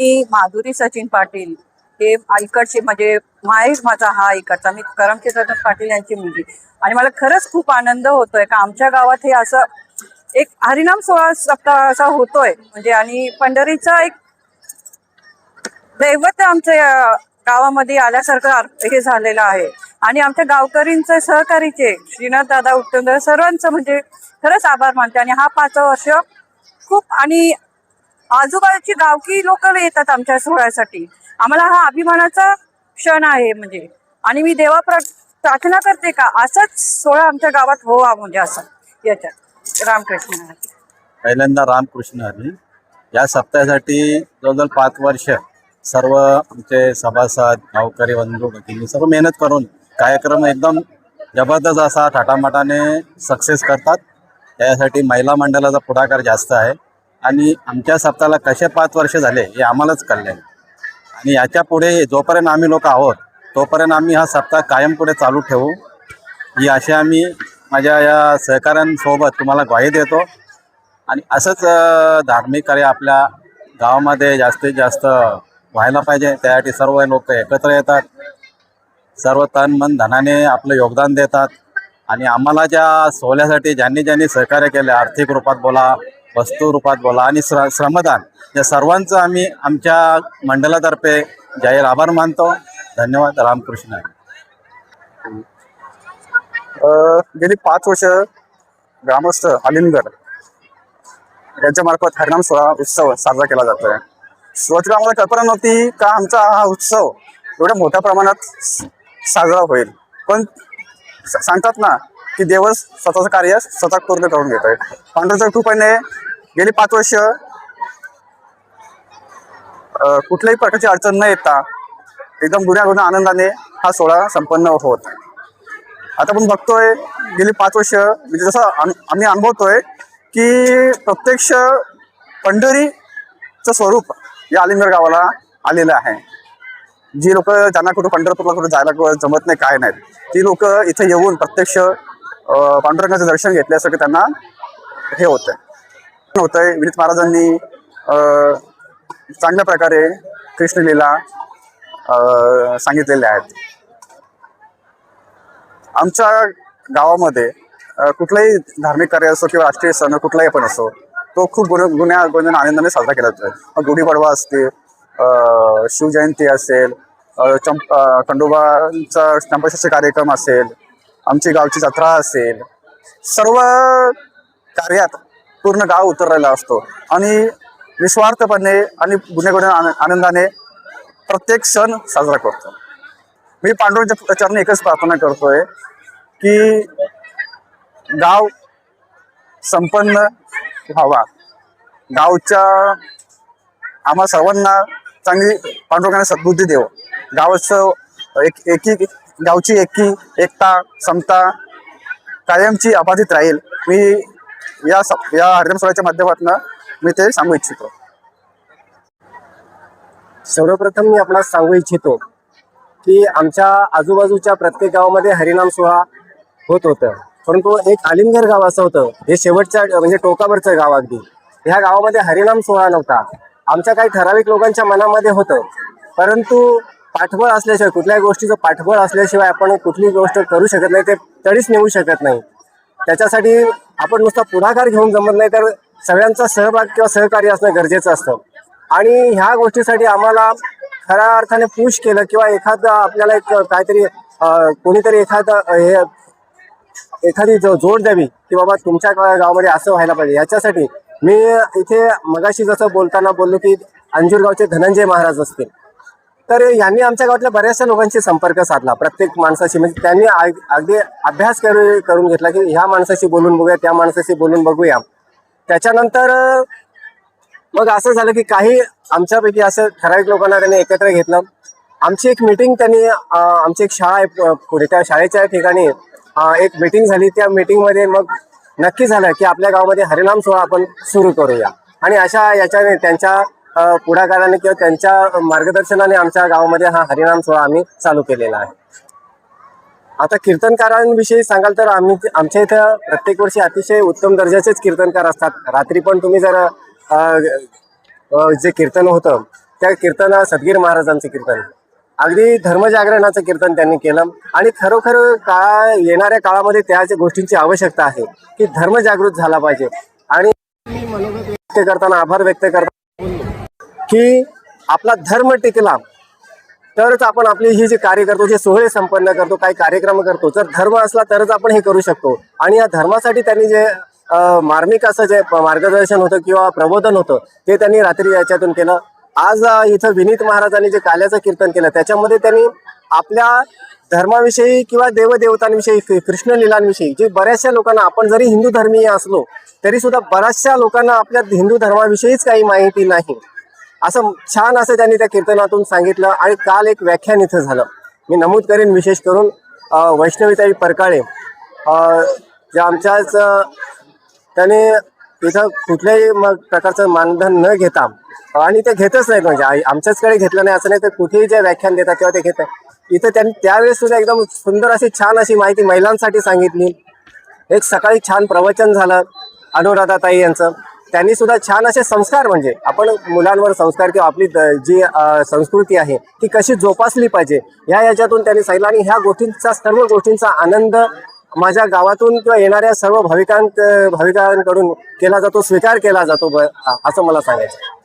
मी माधुरी सचिन पाटील हे इकडचे म्हणजे माहेर माझा हा इकडचा, मी करमचंद पाटील यांची मुलगी. आणि मला खरंच खूप आनंद होतोय का आमच्या गावात हे असं एक हरिनाम सोहळा सप्ताह असा होतोय म्हणजे. आणि पंढरीचा एक दैवत आमच्या गावामध्ये आल्यासारखं हे झालेलं आहे. आणि आमच्या गावकरींचं सहकारीचे श्रीनाथ दादा उत्तम सर्वांचं म्हणजे खरंच आभार मानते. आणि हा 5वा वर्ष खूप, आणि आजूबाजूची गावकी लोक येतात आमच्या सोहळ्यासाठी. आम्हाला हा अभिमानाचा क्षण आहे म्हणजे. आणि मी देवा प्रार्थना करते का असाच सोहळा आमच्या गावात व्हावा म्हणजे असं. याच्यात रामकृष्ण हरी. पहिल्यांदा रामकृष्ण हरी. या सप्ताहासाठी जवळजवळ 5 वर्ष सर्व आमचे सभासद गावकरी बंधू भगिनी सर्व मेहनत करून कार्यक्रम एकदम जबरदस्त असा थाटामाटाने सक्सेस करतात. त्यासाठी महिला मंडळाचा पुढाकार जास्त आहे. आणि आमच्या सप्ताहाला कसे 5 वर्ष झाले हे आम्हालाच कळले. आणि याच्या पुढे जोपर्यंत आम्ही लोक आहोत तोपर्यंत आम्ही हा सप्ताह कायम पुढे चालू ठेवू ही अशी आम्ही माझ्या या सहकाऱ्यांसोबत तुम्हाला ग्वाही देतो. आणि असंच धार्मिक कार्य आपल्या गावामध्ये जास्तीत जास्त व्हायला पाहिजे. त्यासाठी सर्व लोक एकत्र येतात, सर्व तन मन धनाने आपलं योगदान देतात. आणि आम्हाला ज्या सोहळ्यासाठी ज्यांनी सहकार्य केले, आर्थिक रूपात बोला, वस्तू रूपात बोला आणि श्रमदान, या सर्वांचं आम्ही आमच्या मंडळातर्फे जाहीर आभार मानतो. धन्यवाद. रामकृष्ण. गेली 5 वर्ष ग्रामस्थ अलिमगड यांच्या मार्फत हरिनाम सोहळा उत्सव साजरा केला जातोय. सुरुवातीला आम्हाला कल्पना नव्हती का आमचा हा उत्सव एवढ्या मोठ्या प्रमाणात साजरा होईल. पण सांगतात ना की देवच स्वतःचं कार्य स्वतः पूर्ण करून घेतोय. पांडुरंगाच्या कृपेने गेली 5 वर्ष कुठल्याही प्रकारची अडचण न येता एकदम गुण्या आनंदाने हा सोहळा संपन्न होत. आता आपण बघतोय गेली 5 वर्ष म्हणजे जसं आम्ही अनुभवतोय की प्रत्यक्ष पंढरीचं स्वरूप या अलिमगड गावाला आलेलं आहे. जी लोक ज्यांना कुठं पंढरपूरला कुठं जायला जमत नाही काय नाही, ती लोक इथे येऊन प्रत्यक्ष पांडुरंगाचं दर्शन घेतल्यासारखं त्यांना हे होतंय. विनीत महाराजांनी चांगल्या प्रकारे कृष्णलीला सांगितलेल्या आहेत. आमच्या गावामध्ये कुठलाही धार्मिक कार्य असो किंवा राष्ट्रीय सण कुठलाही पण असो, तो खूप गुण्या आनंदाने साजरा केला जातो. गुढीपाडवा असते, शिवजयंती असेल, खंडोबांचा चंपाषष्ठी कार्यक्रम असेल, आमची गावची जत्रा असेल, सर्व कार्यात पूर्ण गाव उतरलेला असतो. आणि निस्वार्थपणे आणि गुण्या आनंदाने प्रत्येक सण साजरा करतो. मी पांडुरंगाच्या चरणी एकच प्रार्थना करतोय की गाव संपन्न व्हावा. गावच्या आम्हा सर्वांना चांगली पांडुरंगाने सद्बुद्धी देव. गावाचं गावची एकता समता कायमची अबाधित राहील. मी या हरिनाम सोहळ्याच्या माध्यमातून मी ते सांगू इच्छितो. सर्वप्रथम मी आपणास सांगू इच्छितो की आमच्या आजूबाजूच्या प्रत्येक गावामध्ये हरिनाम सोहळा होत होतं, परंतु एक अलिमगड गाव असं होतं हे शेवटच्या म्हणजे टोकावरचं गाव. अगदी ह्या गावामध्ये हरिनाम सोहळा नव्हता. आमच्या काही ठराविक लोकांच्या मनामध्ये होतं, परंतु पाठबळ असल्याशिवाय कुठल्याही गोष्टीचं पाठबळ असल्याशिवाय आपण कुठलीही गोष्ट करू शकत नाही, ते तडीच नेऊ शकत नाही. त्याच्यासाठी आपण नुसता पुढाकार घेऊन जमत नाही, तर सगळ्यांचा सहभाग किंवा सहकार्य असणं गरजेचं असतं. आणि ह्या गोष्टीसाठी आम्हाला खऱ्या अर्थाने पुश केलं किंवा एखादं आपल्याला एक काहीतरी कोणीतरी एखादी जोड द्यावी की बाबा तुमच्या गावामध्ये असं व्हायला पाहिजे. याच्यासाठी मी इथे मगाशी जसं बोलताना बोललो की अंजूर गावचे धनंजय महाराज असतील, तर यांनी आमच्या गावातल्या बऱ्याचशा लोकांशी संपर्क साधला, प्रत्येक माणसाशी. म्हणजे त्यांनी अगदी अभ्यास करून घेतला की ह्या माणसाशी बोलून बघूया, त्या माणसाशी बोलून बघूया. त्याच्यानंतर मग असं झालं की काही आमच्यापैकी असं ठराविक लोकांना त्यांनी एकत्र घेतलं. आमची एक मीटिंग त्यांनी आमची एक शाळा आहे पुढे, त्या शाळेच्या ठिकाणी एक मीटिंग झाली. त्या मीटिंगमध्ये मग नक्की झालं की आपल्या गावामध्ये हरिनाम सोहळा आपण सुरू करूया. आणि अशा याच्याने त्यांच्या पुढाकाराने किंवा त्यांच्या मार्गदर्शनाने आमच्या गावामध्ये हा हरिनाम सोहळा आम्ही चालू केलेला आहे. आता कीर्तनकारांविषयी सांगाल तर आमच्या इथं प्रत्येक वर्षी अतिशय उत्तम दर्जाचेच कीर्तनकार असतात. रात्री पण तुम्ही जर जे कीर्तन होतं त्या कीर्तन सदगीर महाराजांचं कीर्तन, अगदी धर्मजागरणाचं कीर्तन त्यांनी केलं. आणि खरोखर येणाऱ्या काळामध्ये त्या गोष्टींची आवश्यकता आहे की धर्म जागृत झाला पाहिजे. आणि मी मनोगत व्यक्त करताना, आभार व्यक्त करताना की आपला धर्म टिकला तरच आपण आपली ही जे कार्य करतो, जे सोहळे संपन्न करतो, काही कार्यक्रम करतो, जर धर्म असला तरच आपण हे करू शकतो. आणि या धर्मासाठी त्यांनी जे मार्मिक असं जे मार्गदर्शन होतं किंवा प्रबोधन होतं ते त्यांनी रात्री याच्यातून केलं. आज इथं विनीत महाराजांनी जे काल्याचं कीर्तन केलं त्याच्यामध्ये त्यांनी आपल्या धर्माविषयी किंवा देवदेवतांविषयी, कृष्ण लीलांविषयी, जे बऱ्याचशा लोकांना, आपण जरी हिंदू धर्मीय असलो तरी सुद्धा बऱ्याचशा लोकांना आपल्या हिंदू धर्माविषयीच काही माहिती नाही, असं छान असं त्यांनी त्या कीर्तनातून सांगितलं. आणि काल एक व्याख्यान इथं झालं, मी नमूद करेन विशेष करून वैष्णवीताई परकाळे, जे आमच्याच त्याने इथं कुठल्याही प्रकारचं मानधन न घेता, आणि ते घेतच नाहीत, म्हणजे आमच्याचकडे घेतलं नाही असं नाही, तर कुठेही जे व्याख्यान देतात तेव्हा ते घेतात. इथं त्यांनी त्यावेळेस सुद्धा एकदम सुंदर अशी छान अशी माहिती महिलांसाठी सांगितली. एक सकाळी छान प्रवचन झालं अनुराधाताई यांचं, त्यांनी सुद्धा छान असे संस्कार, म्हणजे आपण मुलांवर संस्कार किंवा आपली जी संस्कृती आहे ती कशी जोपासली पाहिजे याच्यातून त्यांनी सांगितलं. आणि ह्या गोष्टींचा, सर्व गोष्टींचा आनंद माझ्या गावातून किंवा येणाऱ्या सर्व भाविकांकडून केला जातो, स्वीकार केला जातो असं मला सांगायचं.